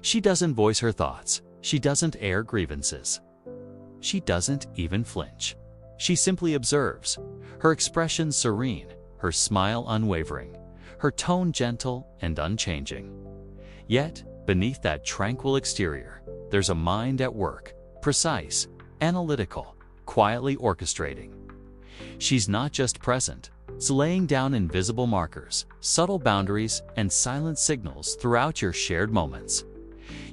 She doesn't voice her thoughts. She doesn't air grievances. She doesn't even flinch. She simply observes, her expression serene, her smile unwavering, her tone gentle and unchanging. Yet, beneath that tranquil exterior, there's a mind at work, precise, analytical, quietly orchestrating. She's not just present, it's laying down invisible markers, subtle boundaries, and silent signals throughout your shared moments.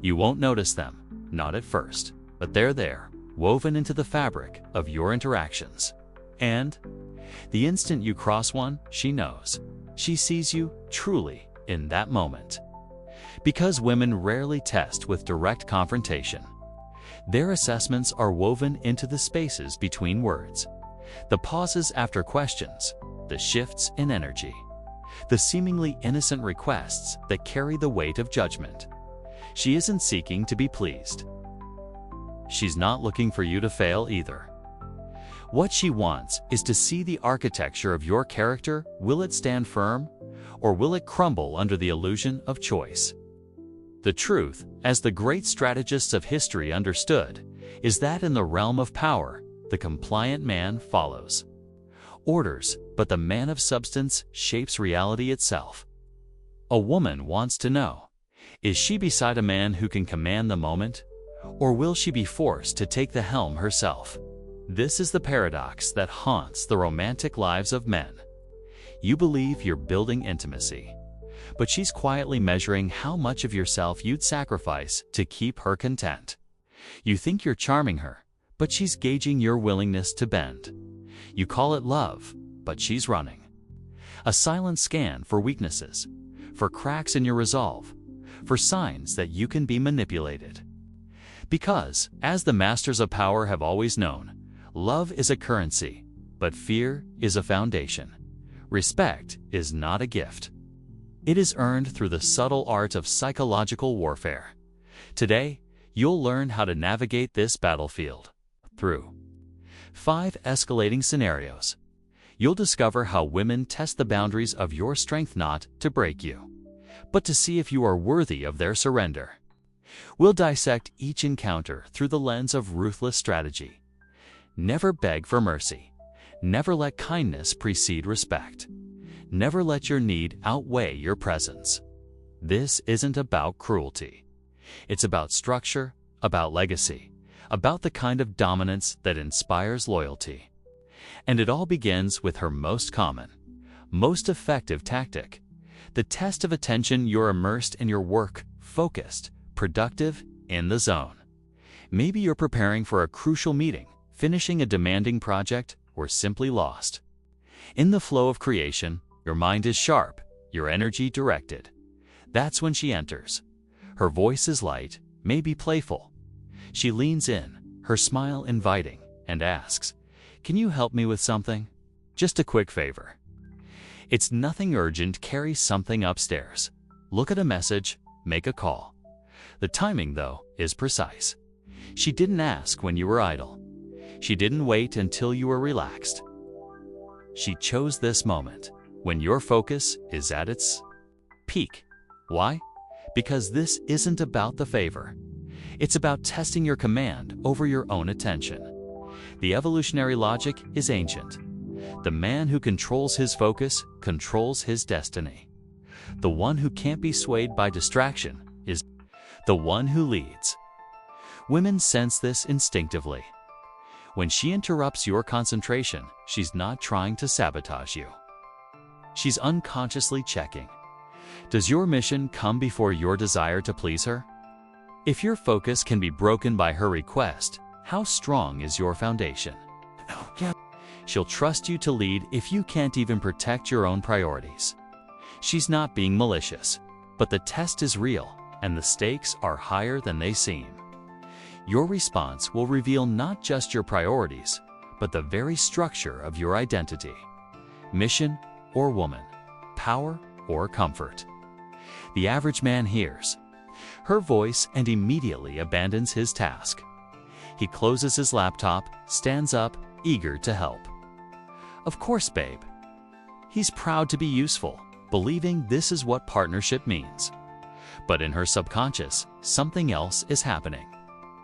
You won't notice them, not at first, but they're there, woven into the fabric of your interactions. And the instant you cross one, she knows. She sees you truly in that moment. Because women rarely test with direct confrontation, their assessments are woven into the spaces between words, the pauses after questions, the shifts in energy, the seemingly innocent requests that carry the weight of judgment. She isn't seeking to be pleased. She's not looking for you to fail either. What she wants is to see the architecture of your character. Will it stand firm, or will it crumble under the illusion of choice? The truth, as the great strategists of history understood, is that in the realm of power, the compliant man follows orders, but the man of substance shapes reality itself. A woman wants to know, is she beside a man who can command the moment, or will she be forced to take the helm herself? This is the paradox that haunts the romantic lives of men. You believe you're building intimacy, but she's quietly measuring how much of yourself you'd sacrifice to keep her content. You think you're charming her, but she's gauging your willingness to bend. You call it love, but she's running a silent scan for weaknesses, for cracks in your resolve, for signs that you can be manipulated. Because, as the masters of power have always known, love is a currency, but fear is a foundation. Respect is not a gift. It is earned through the subtle art of psychological warfare. Today, you'll learn how to navigate this battlefield through 5 escalating scenarios. You'll discover how women test the boundaries of your strength, not to break you, but to see if you are worthy of their surrender. We'll dissect each encounter through the lens of ruthless strategy. Never beg for mercy. Never let kindness precede respect. Never let your need outweigh your presence. This isn't about cruelty. It's about structure, about legacy, about the kind of dominance that inspires loyalty. And it all begins with her most common, most effective tactic, the test of attention. You're immersed in your work, focused, productive, in the zone. Maybe you're preparing for a crucial meeting, finishing a demanding project, or simply lost. In the flow of creation, your mind is sharp, your energy directed. That's when she enters. Her voice is light, maybe playful. She leans in, her smile inviting, and asks, "Can you help me with something? Just a quick favor." It's nothing urgent. Carry something upstairs. Look at a message, make a call. The timing, though, is precise. She didn't ask when you were idle. She didn't wait until you were relaxed. She chose this moment, when your focus is at its peak. Why? Because this isn't about the favor. It's about testing your command over your own attention. The evolutionary logic is ancient. The man who controls his focus controls his destiny. The one who can't be swayed by distraction is the one who leads. Women sense this instinctively. When she interrupts your concentration, she's not trying to sabotage you. She's unconsciously checking. Does your mission come before your desire to please her? If your focus can be broken by her request, how strong is your foundation? She'll trust you to lead if you can't even protect your own priorities. She's not being malicious, but the test is real, and the stakes are higher than they seem. Your response will reveal not just your priorities, but the very structure of your identity. Mission or woman, power or comfort. The average man hears her voice and immediately abandons his task. He closes his laptop, stands up, eager to help. Of course, babe. He's proud to be useful, believing this is what partnership means. But in her subconscious, something else is happening.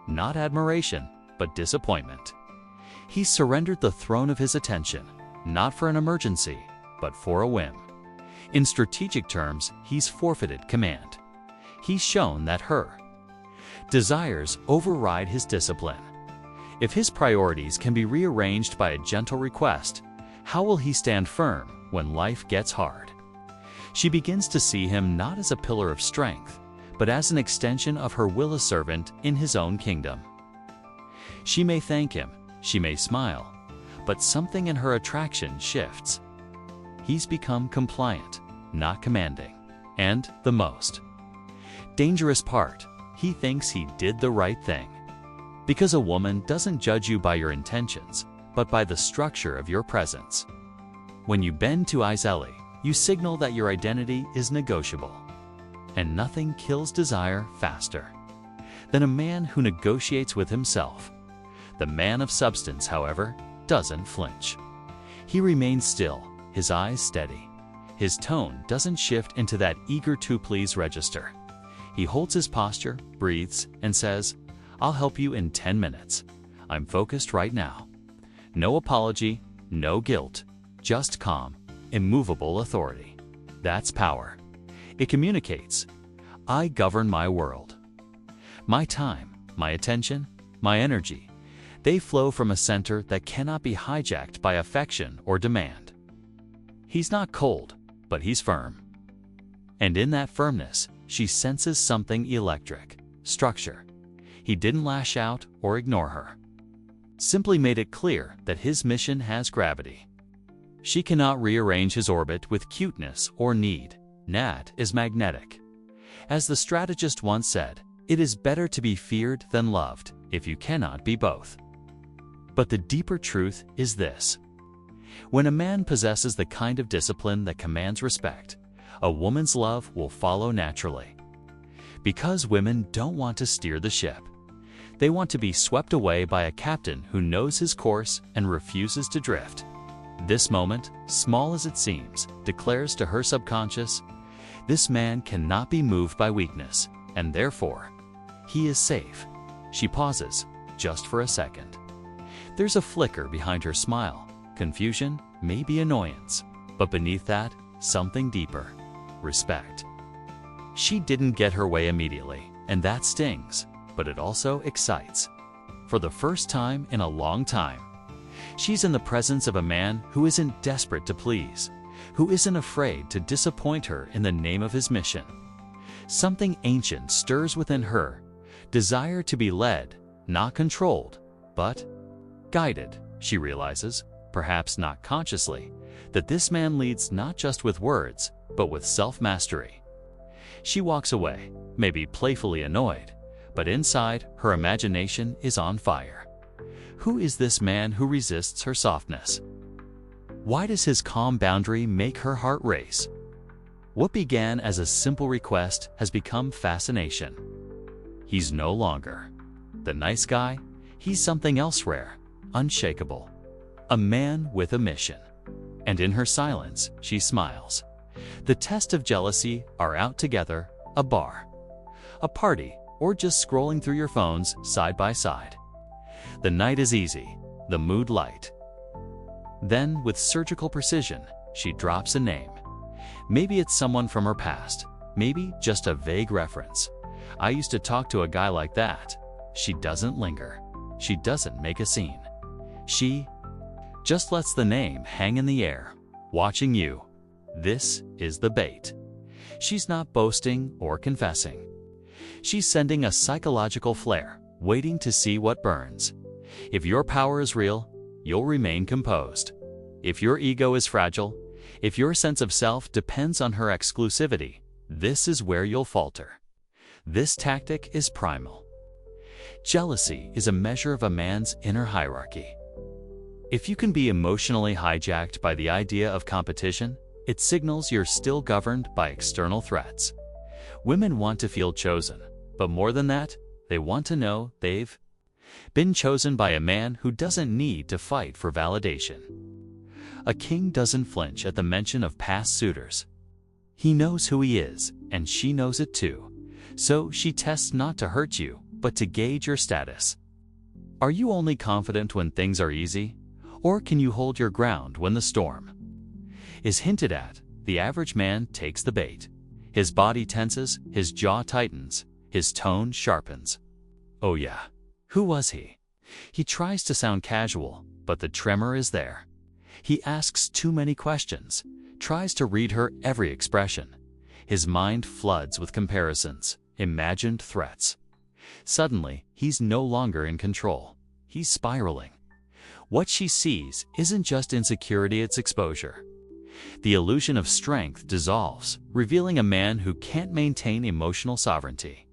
Not admiration, but disappointment. He's surrendered the throne of his attention, not for an emergency, but for a whim. In strategic terms, he's forfeited command. He's shown that her desires override his discipline. If his priorities can be rearranged by a gentle request, how will he stand firm when life gets hard? She begins to see him not as a pillar of strength, but as an extension of her will, a servant in his own kingdom. She may thank him, she may smile, but something in her attraction shifts. He's become compliant, not commanding. And the most dangerous part, he thinks he did the right thing. Because a woman doesn't judge you by your intentions, but by the structure of your presence. When you bend to Izeli, you signal that your identity is negotiable. And nothing kills desire faster than a man who negotiates with himself. The man of substance, however, doesn't flinch. He remains still, his eyes steady. His tone doesn't shift into that eager to please register. He holds his posture, breathes, and says, "I'll help you in 10 minutes. I'm focused right now." No apology, no guilt, just calm, immovable authority. That's power. It communicates, I govern my world. My time, my attention, my energy, they flow from a center that cannot be hijacked by affection or demand. He's not cold, but he's firm. And in that firmness, she senses something electric, structure. He didn't lash out or ignore her. Simply made it clear that his mission has gravity. She cannot rearrange his orbit with cuteness or need. Nat is magnetic. As the strategist once said, it is better to be feared than loved if you cannot be both. But the deeper truth is this. When a man possesses the kind of discipline that commands respect, a woman's love will follow naturally. Because women don't want to steer the ship. They want to be swept away by a captain who knows his course and refuses to drift. This moment, small as it seems, declares to her subconscious, this man cannot be moved by weakness, and therefore, he is safe. She pauses, just for a second. There's a flicker behind her smile, confusion, maybe annoyance, but beneath that, something deeper, respect. She didn't get her way immediately, and that stings, but it also excites. For the first time in a long time, she's in the presence of a man who isn't desperate to please, who isn't afraid to disappoint her in the name of his mission. Something ancient stirs within her, desire to be led, not controlled, but guided. She realizes, perhaps not consciously, that this man leads not just with words, but with self-mastery. She walks away, maybe playfully annoyed, but inside, her imagination is on fire. Who is this man who resists her softness? Why does his calm boundary make her heart race? What began as a simple request has become fascination. He's no longer the nice guy, he's something else rare, unshakable. A man with a mission. And in her silence, she smiles. The test of jealousy are out together, a bar, a party, or just scrolling through your phones side by side. The night is easy, the mood light. Then, with surgical precision, she drops a name. Maybe it's someone from her past, maybe just a vague reference. I used to talk to a guy like that. She doesn't linger. She doesn't make a scene. She just lets the name hang in the air, watching you. This is the bait. She's not boasting or confessing. She's sending a psychological flare, waiting to see what burns. If your power is real, you'll remain composed. If your ego is fragile, if your sense of self depends on her exclusivity, this is where you'll falter. This tactic is primal. Jealousy is a measure of a man's inner hierarchy. If you can be emotionally hijacked by the idea of competition, it signals you're still governed by external threats. Women want to feel chosen, but more than that, they want to know they've been chosen by a man who doesn't need to fight for validation. A king doesn't flinch at the mention of past suitors. He knows who he is, and she knows it too. So she tests not to hurt you, but to gauge your status. Are you only confident when things are easy? Or can you hold your ground when the storm is hinted at? The average man takes the bait. His body tenses, his jaw tightens, his tone sharpens. Oh yeah, who was he? He tries to sound casual, but the tremor is there. He asks too many questions, tries to read her every expression. His mind floods with comparisons, imagined threats. Suddenly, he's no longer in control. He's spiraling. What she sees isn't just insecurity, it's exposure. The illusion of strength dissolves, revealing a man who can't maintain emotional sovereignty.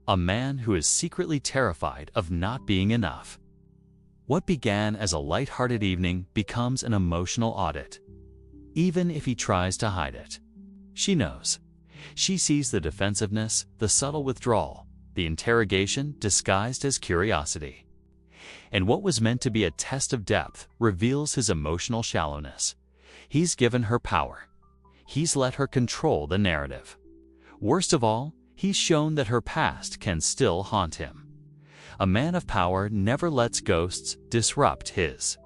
A man who is secretly terrified of not being enough. What began as a light-hearted evening becomes an emotional audit, even if he tries to hide it. She knows. She sees the defensiveness, the subtle withdrawal, the interrogation disguised as curiosity. And what was meant to be a test of depth reveals his emotional shallowness. He's given her power. He's let her control the narrative. Worst of all, he's shown that her past can still haunt him. A man of power never lets ghosts disrupt his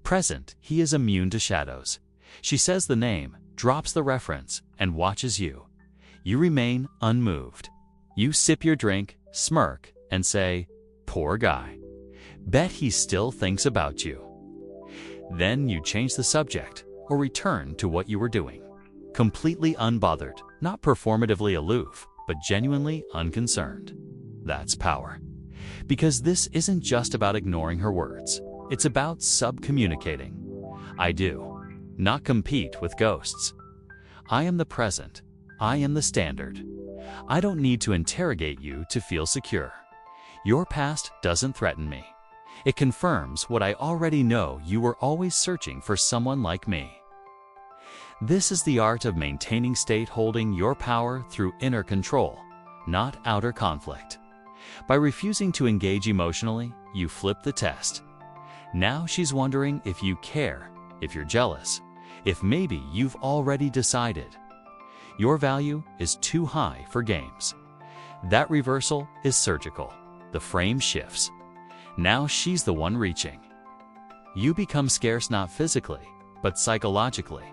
present. He is immune to shadows. She says the name, drops the reference, and watches you. You remain unmoved. You sip your drink, smirk, and say, "Poor guy. Bet he still thinks about you." Then you change the subject, or return to what you were doing. Completely unbothered, not performatively aloof, but genuinely unconcerned. That's power. Because this isn't just about ignoring her words. It's about subcommunicating. I do. Not compete with ghosts. I am the present. I am the standard. I don't need to interrogate you to feel secure. Your past doesn't threaten me. It confirms what I already know. You were always searching for someone like me. This is the art of maintaining state, holding your power through inner control, not outer conflict. By refusing to engage emotionally, you flip the test. Now she's wondering if you care, if you're jealous, if maybe you've already decided. Your value is too high for games. That reversal is surgical. The frame shifts. Now she's the one reaching. You become scarce not physically, but psychologically.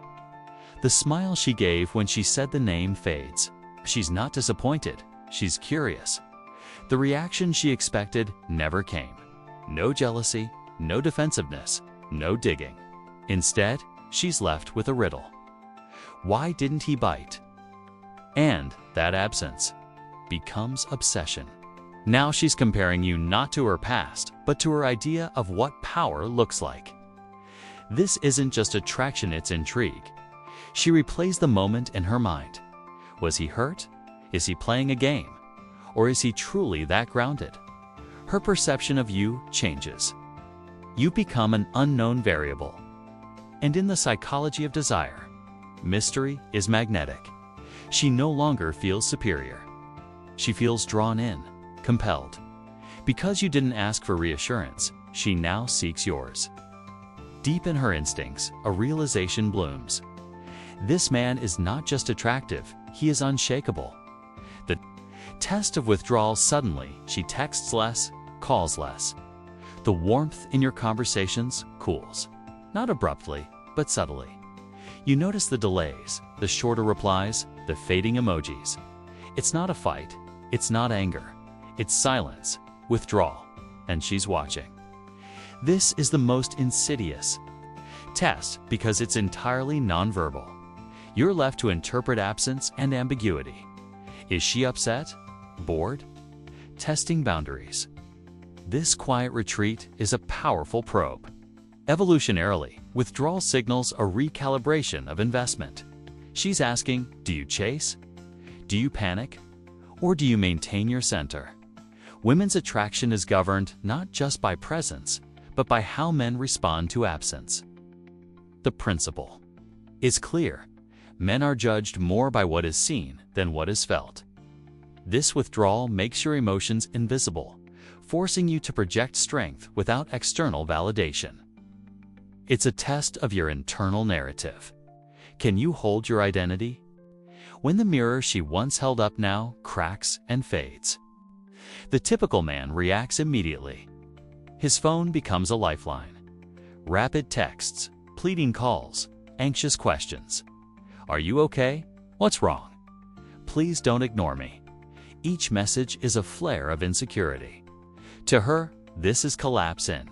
The smile she gave when she said the name fades. She's not disappointed, she's curious. The reaction she expected never came. No jealousy, no defensiveness, no digging. Instead, she's left with a riddle. Why didn't he bite? And that absence becomes obsession. Now she's comparing you not to her past, but to her idea of what power looks like. This isn't just attraction, it's intrigue. She replays the moment in her mind. Was he hurt? Is he playing a game? Or is he truly that grounded? Her perception of you changes. You become an unknown variable. And in the psychology of desire, mystery is magnetic. She no longer feels superior. She feels drawn in, compelled. Because you didn't ask for reassurance, she now seeks yours. Deep in her instincts, a realization blooms. This man is not just attractive, he is unshakable. The test of withdrawal. Suddenly, she texts less, calls less. The warmth in your conversations cools. Not abruptly, but subtly. You notice the delays, the shorter replies, the fading emojis. It's not a fight, it's not anger, it's silence, withdrawal, and she's watching. This is the most insidious test because it's entirely nonverbal. You're left to interpret absence and ambiguity. Is she upset? Bored? Testing boundaries. This quiet retreat is a powerful probe. Evolutionarily, withdrawal signals a recalibration of investment. She's asking, do you chase? Do you panic? Or do you maintain your center? Women's attraction is governed not just by presence, but by how men respond to absence. The principle is clear. Men are judged more by what is seen than what is felt. This withdrawal makes your emotions invisible, forcing you to project strength without external validation. It's a test of your internal narrative. Can you hold your identity? when the mirror she once held up now cracks and fades. The typical man reacts immediately. His phone becomes a lifeline. Rapid texts, pleading calls, anxious questions. Are you okay? What's wrong? Please don't ignore me. Each message is a flare of insecurity. To her, this is collapse in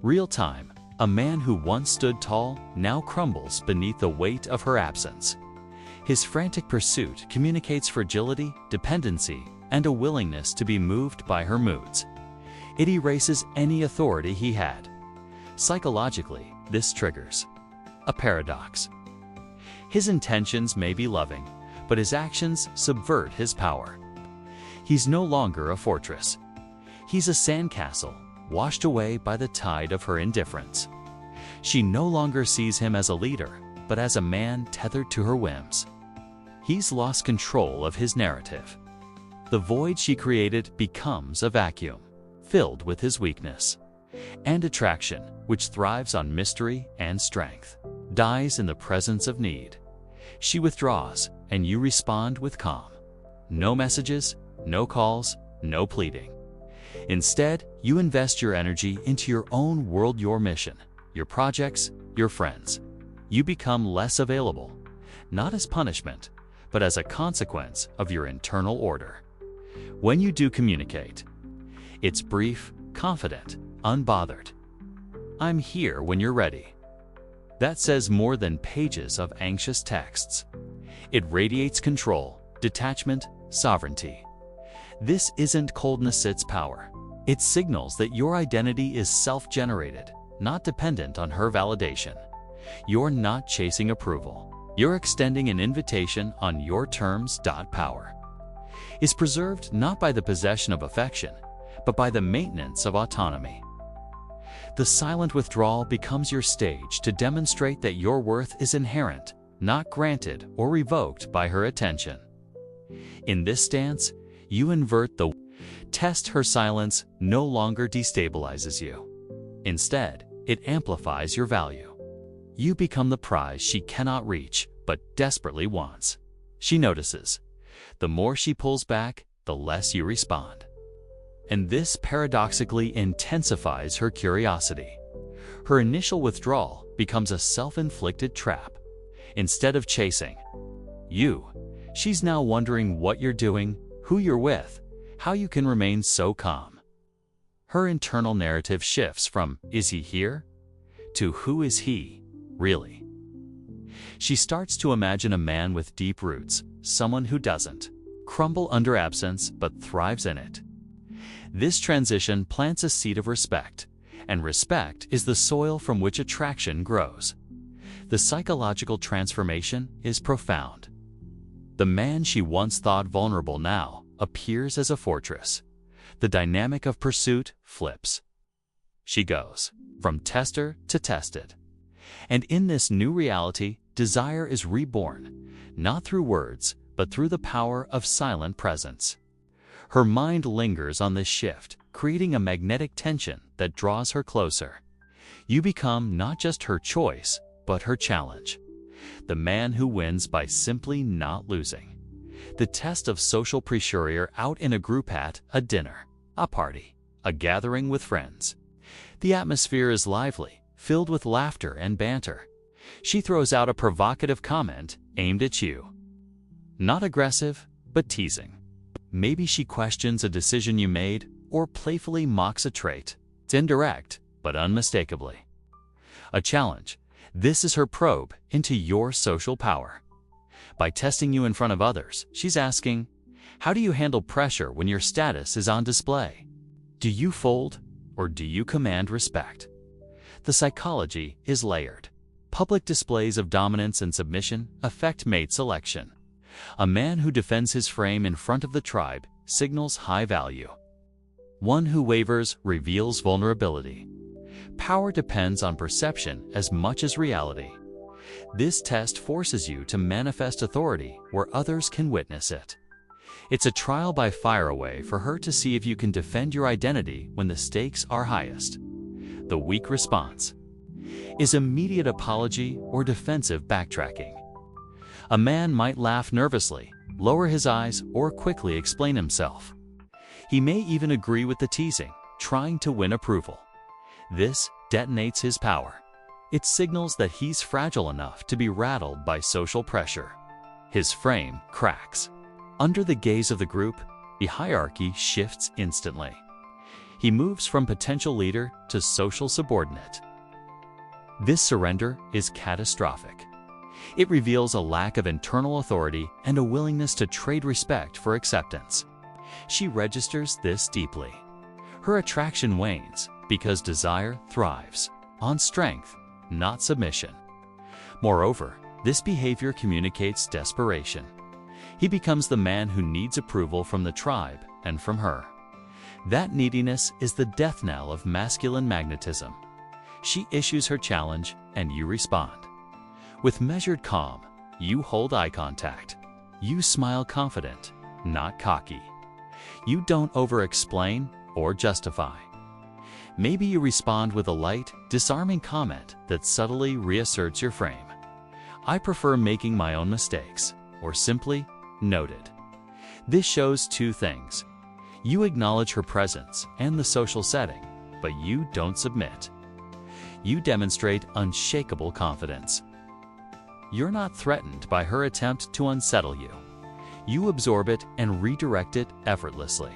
real time. A man who once stood tall now crumbles beneath the weight of her absence. His frantic pursuit communicates fragility, dependency, and a willingness to be moved by her moods. It erases any authority he had. Psychologically, this triggers a paradox. His intentions may be loving, but his actions subvert his power. He's no longer a fortress. He's a sandcastle, washed away by the tide of her indifference. She no longer sees him as a leader, but as a man tethered to her whims. He's lost control of his narrative. The void she created becomes a vacuum, filled with his weakness. And attraction, which thrives on mystery and strength, dies in the presence of need. She withdraws, and you respond with calm. No messages, no calls, no pleading. Instead, you invest your energy into your own world, your mission, your projects, your friends. You become less available, not as punishment, but as a consequence of your internal order. When you do communicate, it's brief, confident, unbothered. I'm here when you're ready. That says more than pages of anxious texts. It radiates control, detachment, sovereignty. This isn't coldness, it's power. It signals that your identity is self-generated, not dependent on her validation. You're not chasing approval. You're extending an invitation on your terms. Power is preserved not by the possession of affection, but by the maintenance of autonomy. The silent withdrawal becomes your stage to demonstrate that your worth is inherent, not granted or revoked by her attention. In this stance, you invert the test. Her silence no longer destabilizes you. Instead, it amplifies your value. You become the prize she cannot reach, but desperately wants. She notices. The more she pulls back, the less you respond. And this paradoxically intensifies her curiosity. Her initial withdrawal becomes a self-inflicted trap. Instead of chasing you, she's now wondering what you're doing, who you're with, how you can remain so calm. Her internal narrative shifts from, is he here? To who is he, really? She starts to imagine a man with deep roots, someone who doesn't crumble under absence but thrives in it. This transition plants a seed of respect, and respect is the soil from which attraction grows. The psychological transformation is profound. The man she once thought vulnerable now appears as a fortress. The dynamic of pursuit flips. She goes from tester to tested. And in this new reality, desire is reborn, not through words, but through the power of silent presence. Her mind lingers on this shift, creating a magnetic tension that draws her closer. You become not just her choice, but her challenge. The man who wins by simply not losing. The test of social pressure. You're out in a group at a dinner, a party, a gathering with friends. The atmosphere is lively, filled with laughter and banter. She throws out a provocative comment aimed at you. Not aggressive, but teasing. Maybe she questions a decision you made or playfully mocks a trait. It's indirect, but unmistakably a challenge. This is her probe into your social power. By testing you in front of others, she's asking, how do you handle pressure when your status is on display? Do you fold or do you command respect? The psychology is layered. Public displays of dominance and submission affect mate selection. A man who defends his frame in front of the tribe signals high value. One who wavers reveals vulnerability. Power depends on perception as much as reality. This test forces you to manifest authority where others can witness it. It's a trial by fire way for her to see if you can defend your identity when the stakes are highest. The weak response is immediate apology or defensive backtracking. A man might laugh nervously, lower his eyes, or quickly explain himself. He may even agree with the teasing, trying to win approval. This detonates his power. It signals that he's fragile enough to be rattled by social pressure. His frame cracks. Under the gaze of the group, the hierarchy shifts instantly. He moves from potential leader to social subordinate. This surrender is catastrophic. It reveals a lack of internal authority and a willingness to trade respect for acceptance. She registers this deeply. Her attraction wanes because desire thrives on strength, not submission. Moreover, this behavior communicates desperation. He becomes the man who needs approval from the tribe and from her. That neediness is the death knell of masculine magnetism. She issues her challenge, and you respond. With measured calm, you hold eye contact. You smile confident, not cocky. You don't over-explain or justify. Maybe you respond with a light, disarming comment that subtly reasserts your frame. I prefer making my own mistakes, or simply, noted. This shows two things. You acknowledge her presence and the social setting, but you don't submit. You demonstrate unshakable confidence. You're not threatened by her attempt to unsettle you. You absorb it and redirect it effortlessly.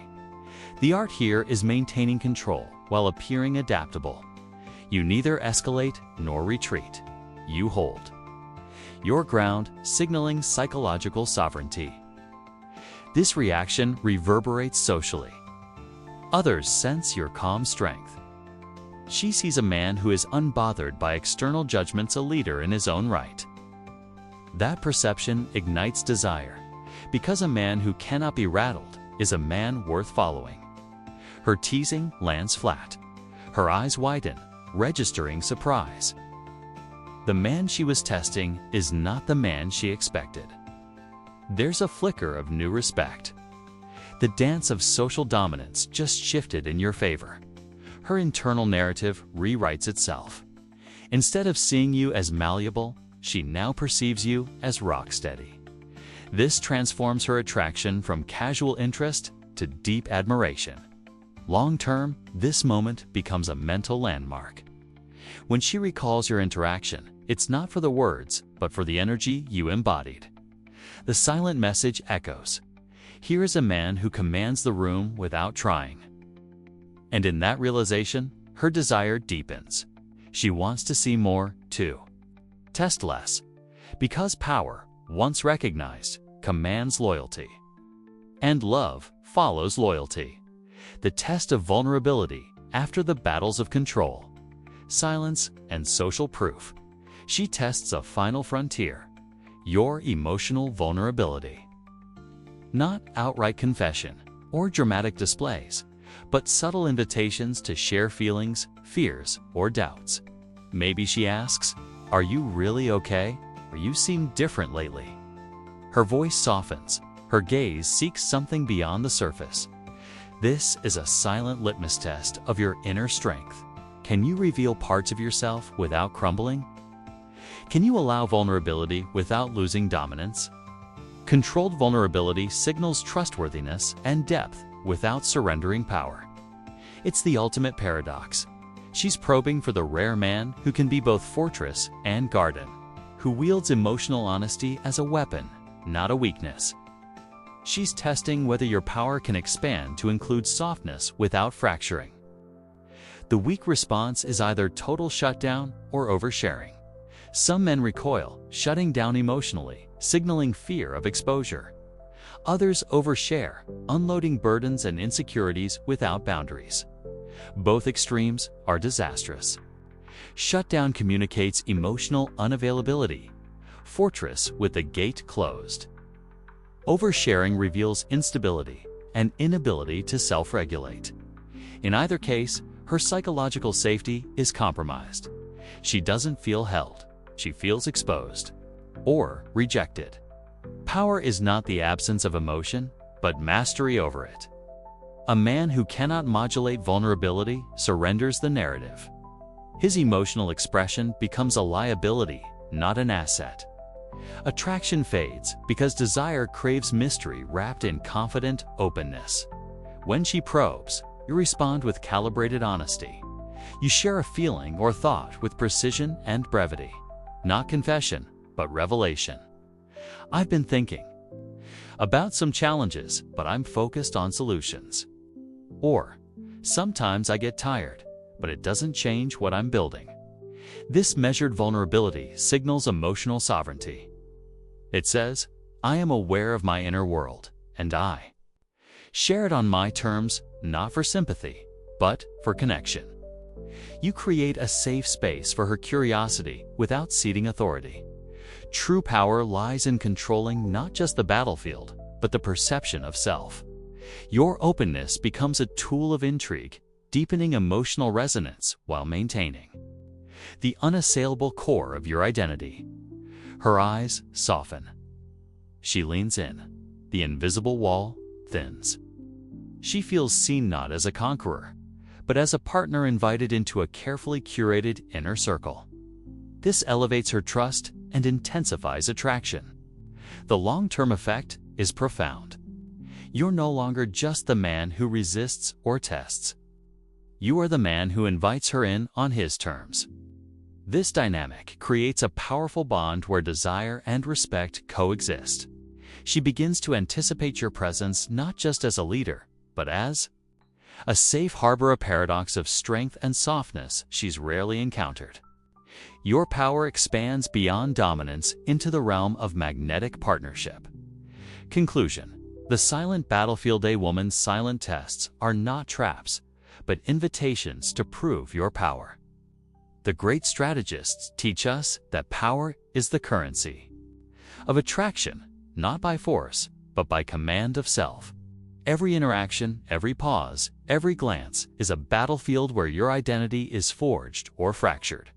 The art here is maintaining control while appearing adaptable. You neither escalate nor retreat. You hold your ground, signaling psychological sovereignty. This reaction reverberates socially. Others sense your calm strength. She sees a man who is unbothered by external judgments, a leader in his own right. That perception ignites desire, because a man who cannot be rattled is a man worth following. Her teasing lands flat. Her eyes widen, registering surprise. The man she was testing is not the man she expected. There's a flicker of new respect. The dance of social dominance just shifted in your favor. Her internal narrative rewrites itself. Instead of seeing you as malleable, she now perceives you as rock-steady. This transforms her attraction from casual interest to deep admiration. Long-term, this moment becomes a mental landmark. When she recalls your interaction, it's not for the words, but for the energy you embodied. The silent message echoes. Here is a man who commands the room without trying. And in that realization, her desire deepens. She wants to see more, too. Test less, because power, once recognized, commands loyalty. And love follows loyalty. The test of vulnerability after the battles of control, silence, and social proof. She tests a final frontier, your emotional vulnerability. Not outright confession or dramatic displays, but subtle invitations to share feelings, fears, or doubts. Maybe she asks, "Are you really okay? Or you seem different lately?" Her voice softens. Her gaze seeks something beyond the surface. This is a silent litmus test of your inner strength. Can you reveal parts of yourself without crumbling? Can you allow vulnerability without losing dominance? Controlled vulnerability signals trustworthiness and depth without surrendering power. It's the ultimate paradox. She's probing for the rare man who can be both fortress and garden, who wields emotional honesty as a weapon, not a weakness. She's testing whether your power can expand to include softness without fracturing. The weak response is either total shutdown or oversharing. Some men recoil, shutting down emotionally, signaling fear of exposure. Others overshare, unloading burdens and insecurities without boundaries. Both extremes are disastrous. Shutdown communicates emotional unavailability. Fortress with the gate closed. Oversharing reveals instability and inability to self-regulate. In either case, her psychological safety is compromised. She doesn't feel held. She feels exposed or rejected. Power is not the absence of emotion, but mastery over it. A man who cannot modulate vulnerability surrenders the narrative. His emotional expression becomes a liability, not an asset. Attraction fades because desire craves mystery wrapped in confident openness. When she probes, you respond with calibrated honesty. You share a feeling or thought with precision and brevity. Not confession, but revelation. I've been thinking about some challenges, but I'm focused on solutions. Or, sometimes I get tired, but it doesn't change what I'm building. This measured vulnerability signals emotional sovereignty. It says, I am aware of my inner world, and I share it on my terms, not for sympathy, but for connection. You create a safe space for her curiosity without ceding authority. True power lies in controlling not just the battlefield, but the perception of self. Your openness becomes a tool of intrigue, deepening emotional resonance while maintaining the unassailable core of your identity. Her eyes soften. She leans in. The invisible wall thins. She feels seen not as a conqueror, but as a partner invited into a carefully curated inner circle. This elevates her trust and intensifies attraction. The long-term effect is profound. You're no longer just the man who resists or tests. You are the man who invites her in on his terms. This dynamic creates a powerful bond where desire and respect coexist. She begins to anticipate your presence not just as a leader, but as a safe harbor, a paradox of strength and softness she's rarely encountered. Your power expands beyond dominance into the realm of magnetic partnership. Conclusion: the silent battlefield. A woman's silent tests are not traps, but invitations to prove your power. The great strategists teach us that power is the currency of attraction, not by force, but by command of self. Every interaction, every pause, every glance is a battlefield where your identity is forged or fractured.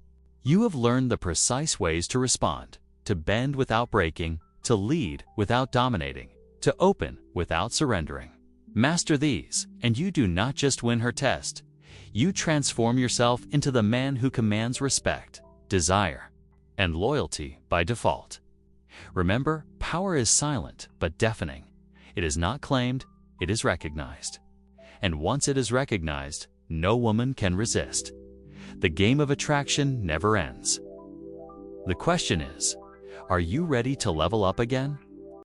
You have learned the precise ways to respond, to bend without breaking, to lead without dominating, to open without surrendering. Master these, and you do not just win her test. You transform yourself into the man who commands respect, desire, and loyalty by default. Remember, power is silent but deafening. It is not claimed, it is recognized. And once it is recognized, no woman can resist. The game of attraction never ends. The question is, are you ready to level up again?